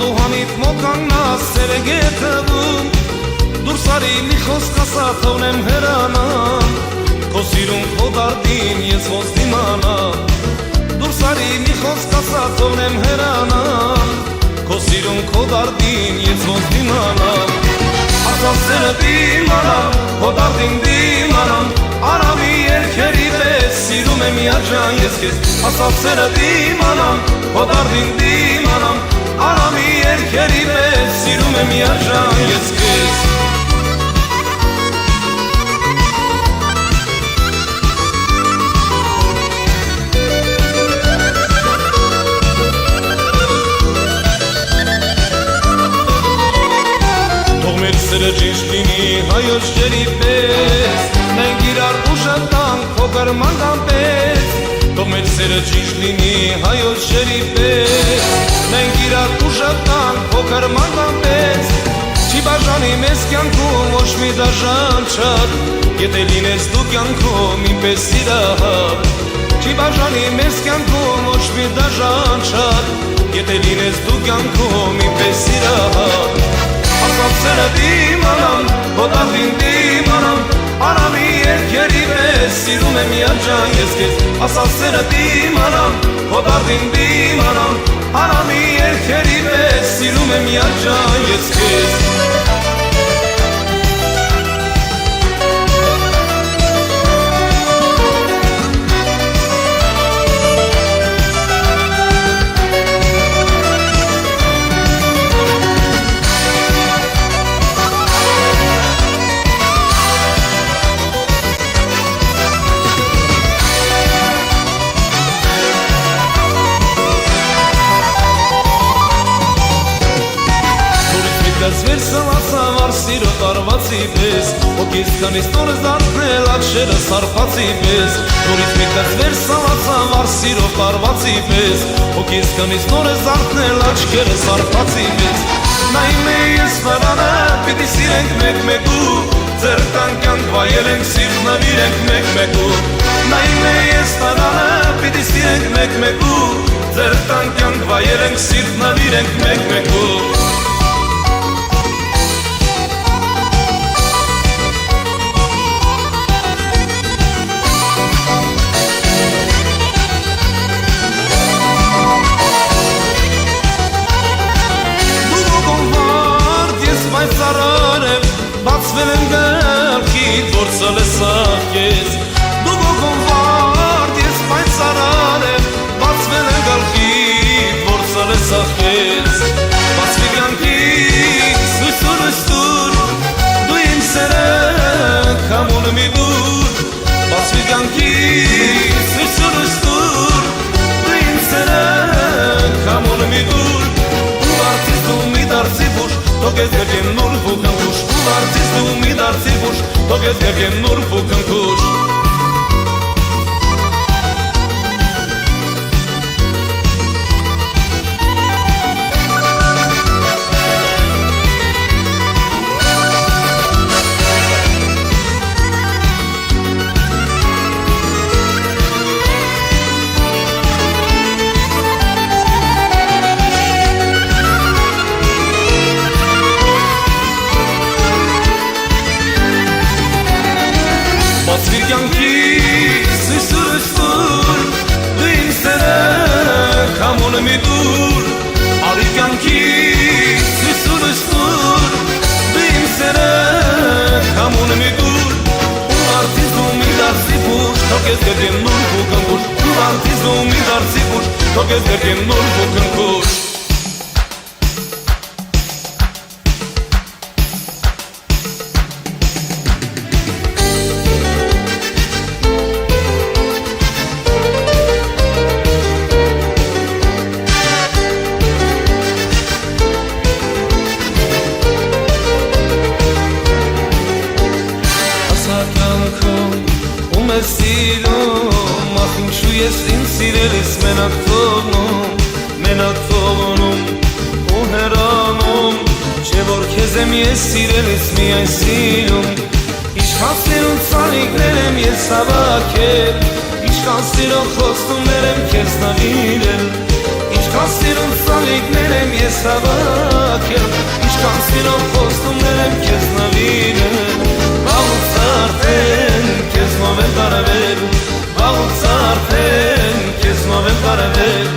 Ադուհանիտ մոկաննաս սերեգետվում Դուրս արի մի խոսք ասա թողնեմ հերանամ Քո սիրուն քո դարդին ես ոնց դիմանամ Դուրս արի մի խոսք ասա թողնեմ հերանամ Քո սիրուն քո դարդին ես ոնց դիմանամ Ասա սերը դիմանամ, քո դարդին դիմանամ Արամի երկերի պես սիրում եմ միաջան ես քեզ Ասա սերը դիմանամ, քո դարդին դիմանամ Արամի երկերի պես սիրում եմ միաջան ես քեզ Սերը ճիշտ լինի հայոց ջերի պես Մենք իրար ուժը տանք փոքր մանգան պես Թող մեր սերը ճիշտ լինի հայոց ջերի պես Մենք իրար ուժը տանք փոքր մանգան պես Չի բաժանի մեզ կյանքում ոչ մի դաժան չար Եթե լինես դու կյանքում ինպես սիրահար Չի բաժանի մեզ կյանքում ոչ մի դաժան չար Եթե լինես դու կյանքում ինպես սիրահար Ասած սերը դիմանամ, քո դարդին դիմանամ Արամի երկերի պես սիրում եմ միաջան ես քեզ Ասած սերը դիմանամ, քո դարդին դիմանամ Արամի երկերի պես սիրում եմ միաջան ես քեզ Վերսվացավար սիրո տարվածի պես Հոգիս կանից նորս դարդնել ակշերը սարպացի պես Նորից մեկած վերսվացավար սիրո տարվածի պես Հոգիս կանից նորս դարդնել ակշերը սարպացի պես Նայում է ես վարանը, պիտի սիրենք մեկ-մեկու Ձեր տանկյանք վայել ենք սիրտ նվիրենք մեկ-մեկու Նայում է ես վարանը, պիտի սիրենք մեկ-մեկու Ձեր տանկյանք վայել ենք սիրտ նվիրենք մեկ-մեկու Բացվել եմ գալքիդ, որ սլեսավ կեզ Դու գոգոն վարդ, ես պայցարար եմ Բացվել եմ գալքիդ, որ սլեսավ կեզ Բացվի կյանքից, սույսուր ըստուր Դու իմ սերը, կամոն մի դուր Բացվի կյանքից, սույսուր ըստուր Դու իմ սերը, կամոն մի դուր Ու արդից դու մի դարձի բուր Թող ես գերգեն նոր վուքնքուշ Ու արդից դու մի դարձի բուր Թող ես գերգեն նոր վուքնքուշ Մի դուր, արի կյանքից սույսուր ըստուր Դու իմ սերը, կամոն մի դուր Ու արդից դու մի դարձի բուր Թող ես գերգեն նոր վուքնքուշ Ու արդից դու մի դարձի բուր Թող ես գերգեն նոր վուքնքուշ Սիրում, ախ ինչու ես ինձ սիրելիս մենակ թողնում ու հեռանում Չէ որ քեզ եմ ես սիրելիս միայն սիրում Ինչքան սիրուն ծանիքներ եմ ես հավաքել Ինչքան սիրո խոստումներ եմ քեզ նվիրել Ինչքան սիրուն ծաղիկներ եմ ես հավաքել, ինչքան սիրով խոստումներ եմ քեզ նվիրել, վաղուց արդեն քեզնով եմ տարվել, վաղուց արդեն քեզնով եմ տարվել։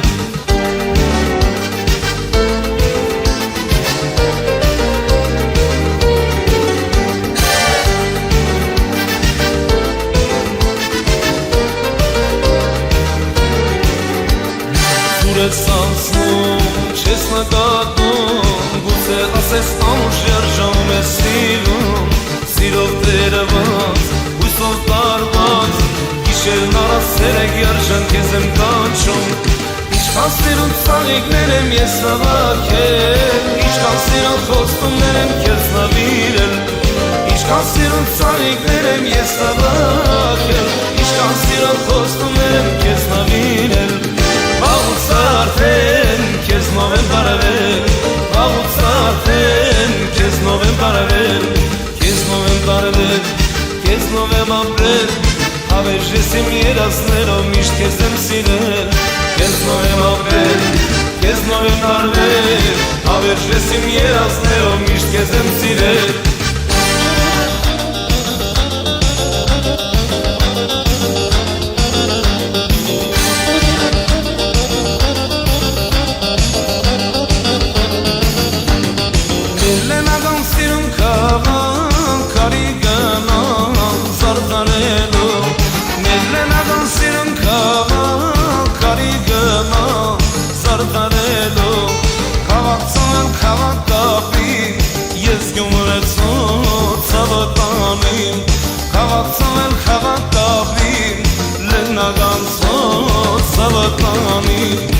Ես անցնում, չես նկատում, գուցե ասես ամուր շրջանում ես սիրում, սիրով տերված, հույսով տարված, գիշերն առասեր է գերջան քեզ եմ կանչում, ինչքան սիրուն ծաղիկներ եմ ես հավաքել, ինչքան սիրուն խոստումներ եմ քեզ նվիրել, ինչքան սիրուն ծաղիկներ եմ ես հավաքել, ինչքան սիրուն խոստումներ եմ քեզ նվիրել, վաղուց արդեն քեզնով եմ տարվել, վաղուց արդեն քեզնով եմ տարվել, քեզնով եմ տարվել, քեզնով եմ ապրել, հավերժ ես իմ երազներով միշտ քեզ եմ սիրել, քեզնով եմ ապրել, քեզնով եմ տարվել, հավերժ ես իմ երազներով միշտ քեզ եմ սիրել։ Քաղաքցանել քաղաքավին, լնագանցոց սավականին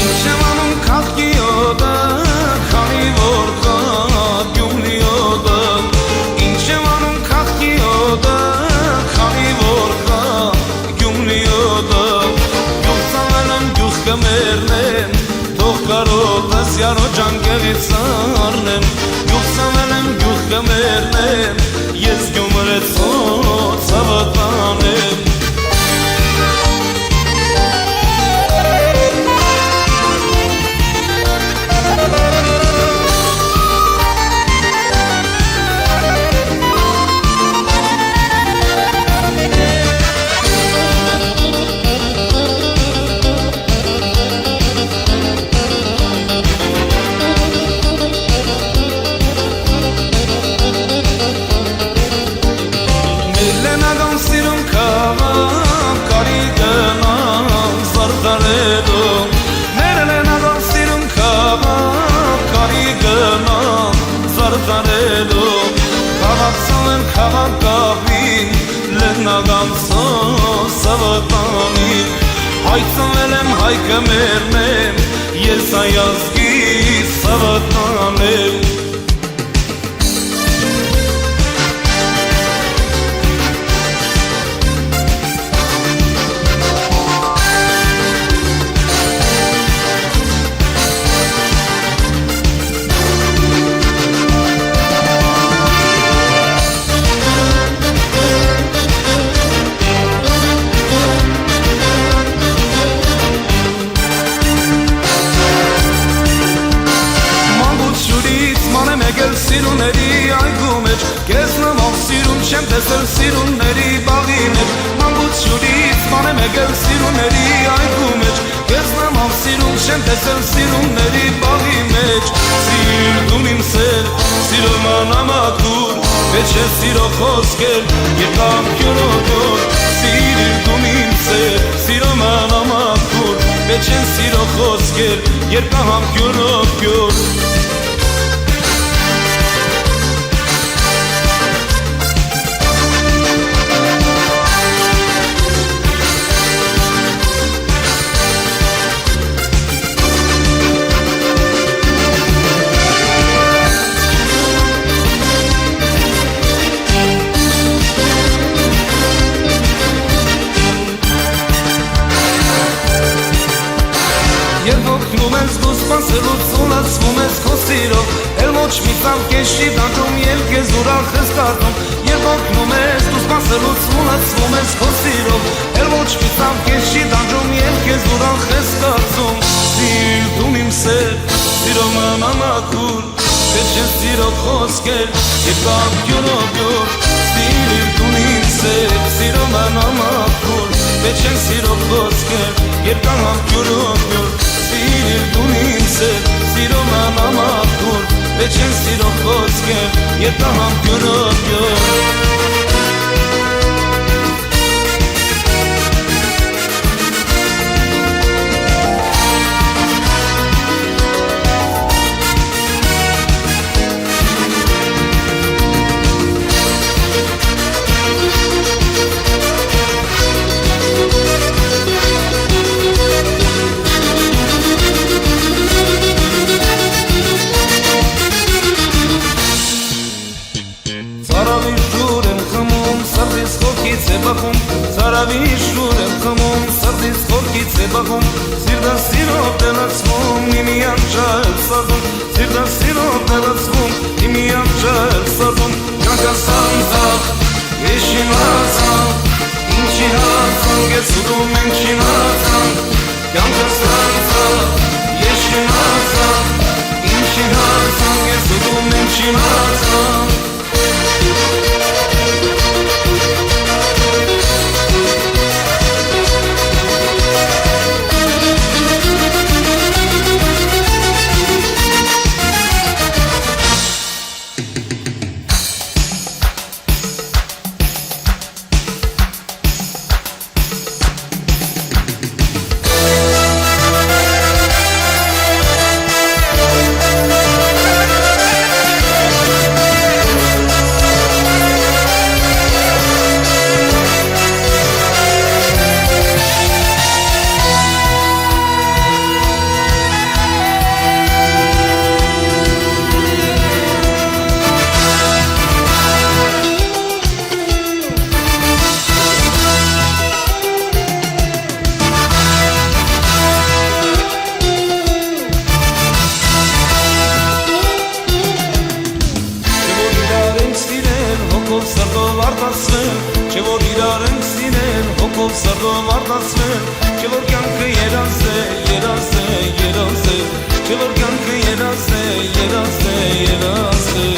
Ինչ եմ անում քաղքի ոտը, քանի որ կա գյումլի ոտը Ինչ եմ անում քաղքի ոտը, քանի որ կա գյումլի ոտը Գյուղ ծավել եմ գյուղ կմերնեմ, թող կարոտս յարո ջանկեղից արնեմ Գյուղ ծավել եմ գյուղ կմերնեմ, ես գյումրեցոց հավատանեմ Քաղաքցանել քաղաքավին, լնագանցոց սավականին Հայցանել եմ հայ կմերնեմ, ես այազգի սավականեմ Սիրունների այգու մեջ, կեզ նմով սիրուն չեմ տեսել սիրունների բաղի մեջ Մանգուց շուրից ման եմ եկել սիրունների այգու մեջ Կեզ նմով սիրուն չեմ տեսել սիրունների բաղի մեջ Սիր դուն իմ սեր, սիրով մանամակուր Պետ չէ սիրո խոսքեր, երկամ կյորոքոր Սիր դուն իմ սեր, սիրով մանամակուր Պետ չեն սիրո խոսքեր, երկամ կյորոքոր Երբ օգնում ես դուս սպասելուց ունացվում ես քո սիրով Էլ ոչ մի տալ կեշի դաջում ելք ես ուրախ ես դարձում Երբ օգնում ես դու սպասելուց ունացվում ես քո սիրով Էլ ոչ մի տալ կեշի դաջում ելք ես ուրախ ես դարձում Սիր դու իմ սեր, սիրով մամակուր Պետք է սիրով խոսքեր, երբ անկյունով յուր Սիր դու իմ սեր, սիրով մամակուր Պետք է սիրով խոսքեր, երբ անկյունով յուր Սիր դու իմ սեր, սիրով մամակուր Պետք է սիրով խոսքեր, երբ անկյունով յուր Սարավի շուր եմ խմում, սրտիս խորքից է բախում Սարավի շուր եմ խմում, սրտիս խորքից է բախում Սիրտը սիրով դելացվում, իմի անջայլ սազում Սիրտը սիրով դելացվում, իմի անջայլ սազում Կյանքս անձախ, ես չիմացանք Ինչի հացանք, ես ուտում ենք չիմացանք Կյանքս անձախ, ես չիմացանք Ինչի հացանք, ես ուտում ենք չիմացանք Սրտով արտասվել, չէ որ իրար ենք սիրել, հոգով սրտով արտասվել, չէ որ կյանքը երազ է, երազ է, երազ է, չէ որ կյանքը երազ է, երազ է, երազ է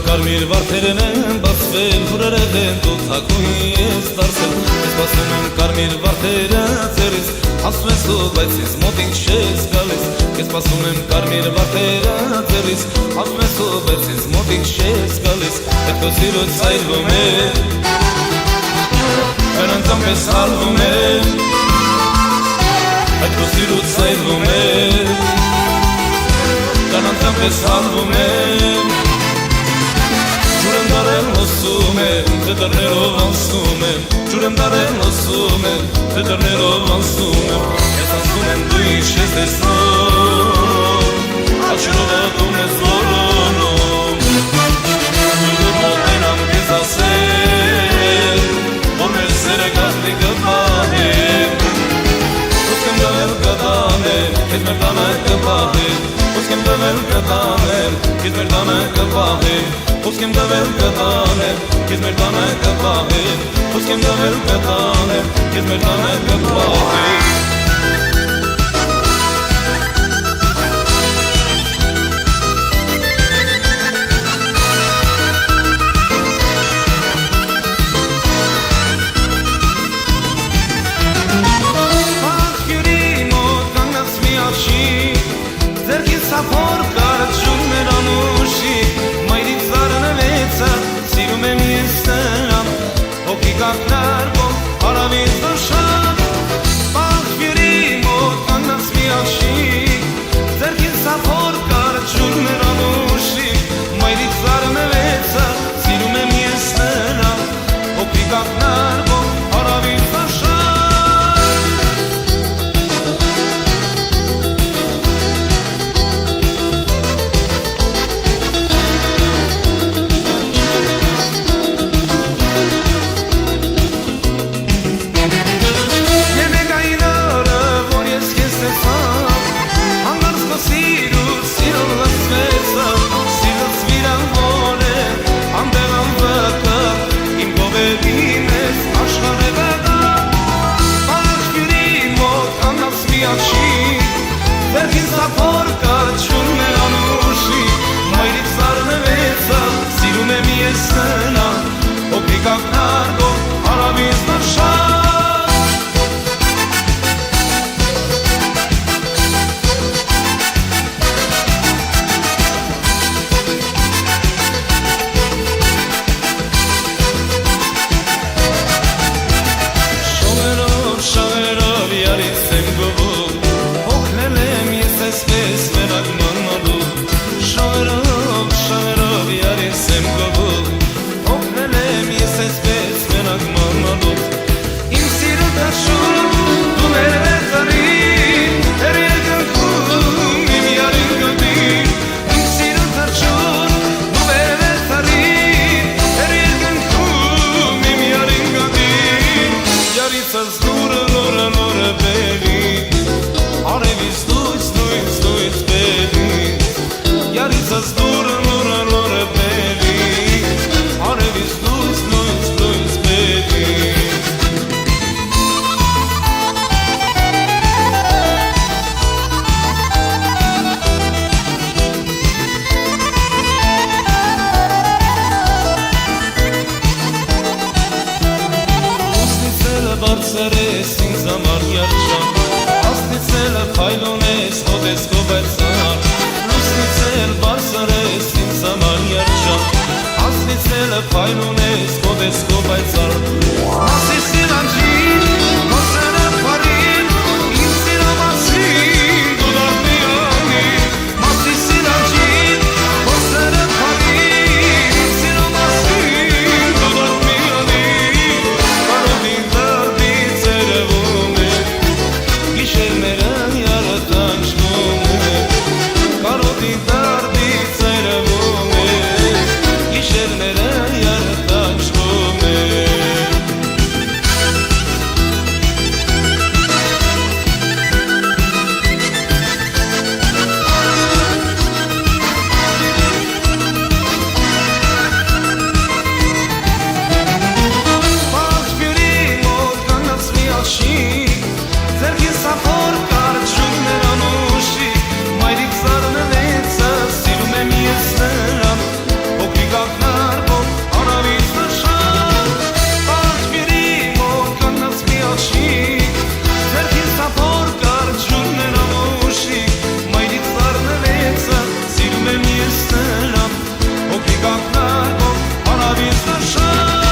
Կարմիր վարդերն են բացվել, հուրերև են դու թակուհի ես դարձել Ես բացում եմ կարմիր վարդերը ձերից, ասում ես ու բայց ես մոտին չես գալիս Ես բացում եմ կարմիր վարդերը ձերից, ասում ես ու բայց ես մոտին չես գալիս Այդ քո սիրուց այրվում է, կնանցամ պես հալվում է Այդ քո սիրուց այրվում է, կնանցամ պես հալվում է Ջուր եմ դարել հոսում եմ, դրներով անցնում եմ Ջուր եմ դարել հոսում եմ, դրներով անցնում եմ Ես անցնում եմ դու ինչ ես տեսնում Աչրով ատում ես որոնում Դու մոտենամ կեզ ասել Որ մեր սերը գաղթի կպահեմ Ոսկ եմ դվել կտանեմ, կեզ մեր տանը կպահեմ Ոսկ եմ դվել կտանեմ, կեզ մեր տանը կպահեմ Ոսկ եմ դվել կտանեմ, կեզ մեր տանը կպահեմ Ոսկ եմ դվել կտանեմ, կեզ մեր տանը կպահեմ Սիրում եմ ես Եսել է պայրուն ես կոդեսկո բայցար Մասի սիրանջին, մասեր է պարին Իմ սիրամասին, դուդար միանին Մասի սիրանջին, մասեր է պարին Իմ սիրամասին, դուդար միանին Կարոտին դարդի ծերևում է Գիշերները յարը տանչվում է Կարոտին դարդի ծերևում է Գիշերները յարը տանչվում է Ձերքին սափոր կար ջուրներ անուշի Մայրիկ զարնվեցը սիրում եմ ես նրան Հոգրիկ աղնարվով անավից նշան Պարջվիրի մոտ կանած մի աշիկ Ձերքին սափոր կար ջուրներ անուշի Մայրիկ զարնվեցը սիրում եմ ես նրան Հոգրիկ աղնարվով անավից նշան